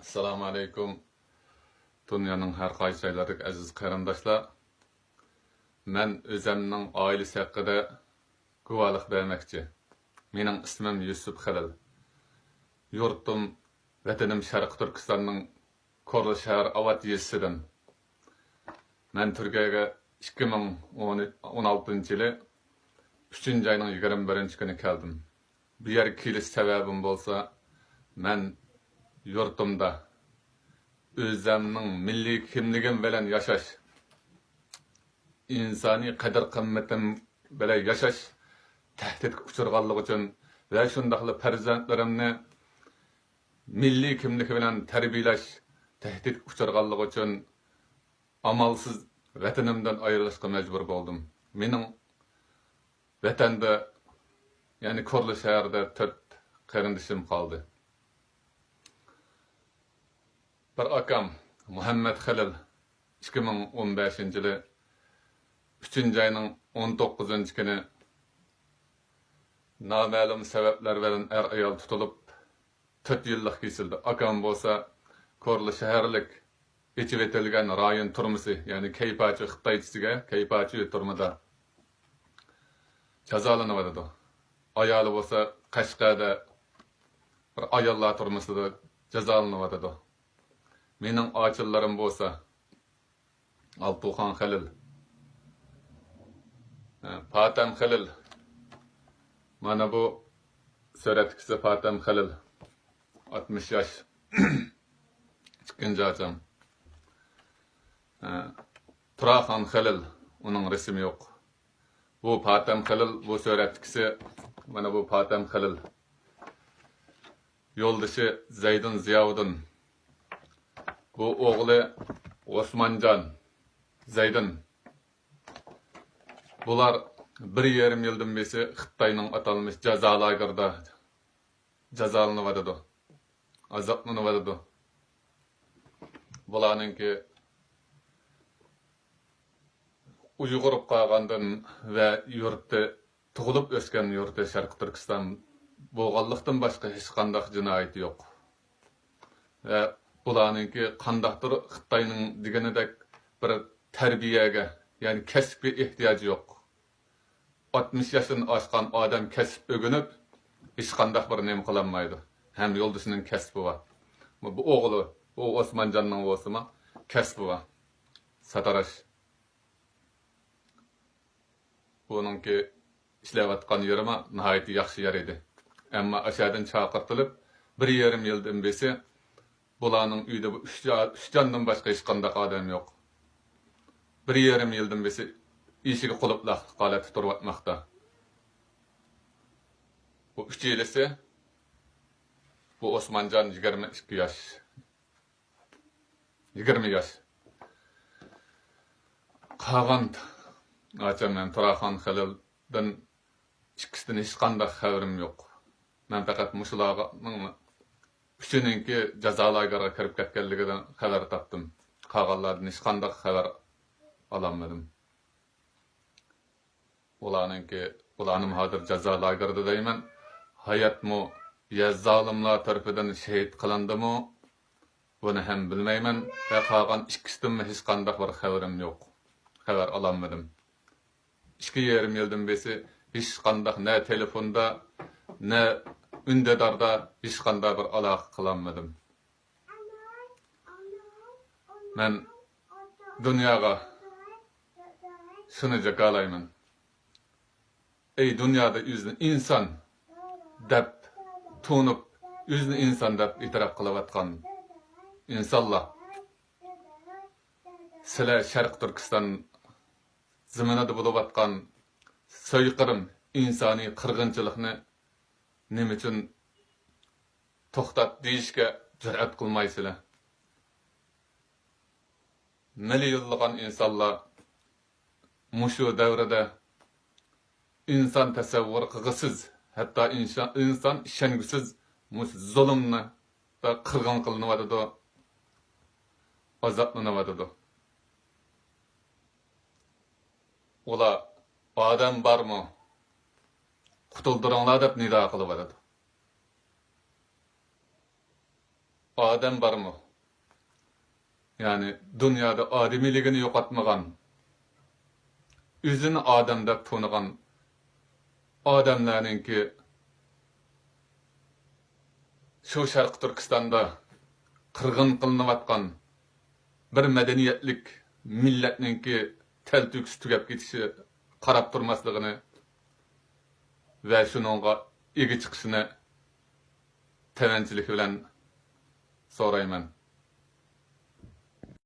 Assalamu alaikum. Dünyanın her qaysaylariq aziz qarindoshlar. Men özümning oilasi haqida guvohlik bermoqchi. Mening ismim Yusuf Xalil. Yurtim, vatanim Sharq Turkistonning Korli shahar Avat yesidan. Men Turkiyaga 2016-yili 3-oyning 21-kuni keldim. Bu yerga kelish sababim bo'lsa, men yurtimda özümning milliy kimligim bilan yashash, insoniy qadr-qimmatim bilan yashash tahdidga uchraganligi uchun va shundaqla farzandlarimni milliy kimligi bilan tarbiyalash tahdidga uchraganligi uchun amalsiz vatanimdan ayrilishga majbur bo'ldim. Mening vatanda, ya'ni Korli shaharda 4 qarindishim qoldi. Bir akam Muhammed Xalil 2015-yili 3-oyning 19-kuni noma'lum sabablar bilan ayol tutilib 4 yillik kesildi. Akam bo'lsa Korli shaharlik içib etilgan rayon turmusi, ya'ni Kaypachi Xitoychisiga Kaypachi turmada jazolanadi. Ayoli bo'lsa Qashqada bir ayollar turmusida jazolanadi. Mening ochillarim bo'lsa Altuxon Xalil, Fatam Xalil. Mana bu suratdagi Fatam Xalil 60 yosh. Ikkinchi ocham. Turaxon Xalil, uning rasmi yo'q. Bu Fatam Xalil, bu suratdagi mana bu Fatam Xalil. Yo'ldoshi Zaydun Ziyovuddin. Bu oğlu Osmancan, Zaydın. Bular 1,5 yıldan beri Xitoyning atalmış jazo lagerida jazolanadi, azoblanadi. Bularninki Uyg'ur qolgandan va yurtda tug'ilib o'sgan yurtda Sharq Turkiston bo'lganlikdan boshqa hech qanday jinoyat yo'q. Va bularninki qandaqdir Xitoyning deganidek bir tarbiyaga, ya'ni kasbga ehtiyoji yo'q. 60 yoshdan oshgan odam kasb o'rganib, hech qanday bir nima qilolmaydi. Ham yo'ldoshining kasbi bor. Bu o'g'li, bu Osmanjonning o'simi kasbi bor. Satarash. Buningki ishlayotgan yerima nihoyat yaxshi yer edi. Ammo aşağıdan chaqirtilib 1,5 yildan beri bularning uyida 3 jondan boshqa hech qanday odam yo'q. 1,5 yildan beri eshigi qulflaq holatda turibmoqda. Bu 3 yilisi bu Osmanjon 22 yosh. 20 yosh. Qolgan Açamdan Turaxon Xalildan ikkisidan hech qanday xabarim yo'q. Men faqat mushularning üçününki jazo lageriga kirib ketganligidan xabar topdim. Qolganlardan hech qanday xabar olmadim. Ularning hozir jazo lagerida deyman. Hayotmi ya zolimlar tarafidan shahid qilindimi? Buni ham bilmayman. Va qolgan ikkisidan hech qanday bir xabarim yo'q. Xabar olmadim. 2,5 yildan beri hech qanday ne telefonda, ne ündedarda hech qanday bir aloqa qilolmadim. Men dunyoga shuni jakalayman. Ey dunyoda o'zini inson deb tunib, o'zini inson deb e'tirof qilayotgan insonlar, sizlar Sharq Turkiston zaminada bo'layotgan so'yqirim, insoniy qirg'inchilikni nima uchun to'xtat deyishga jur'at qilmaysizlar? Milyonlagan insonlar mushu davrida inson tasavvur qilg'isiz, hatto inson ishongusiz zulmni va qirg'in qilinadi, azoblanadi. Ular odam bormi? Qutuldiringlar deb nido qilyapti. adam barmı? Yani dünyada ademiligini yo'qotmagan, üzünü adam dep tonigan adamlarninki şu Şarkı Türkistan'da qırgın qılınıvatkan bir medeniyetlik milletninki teltüks tügep gitişi qarap durmasligini ve şununla igi çıkışını tevencülük bilen sorayman.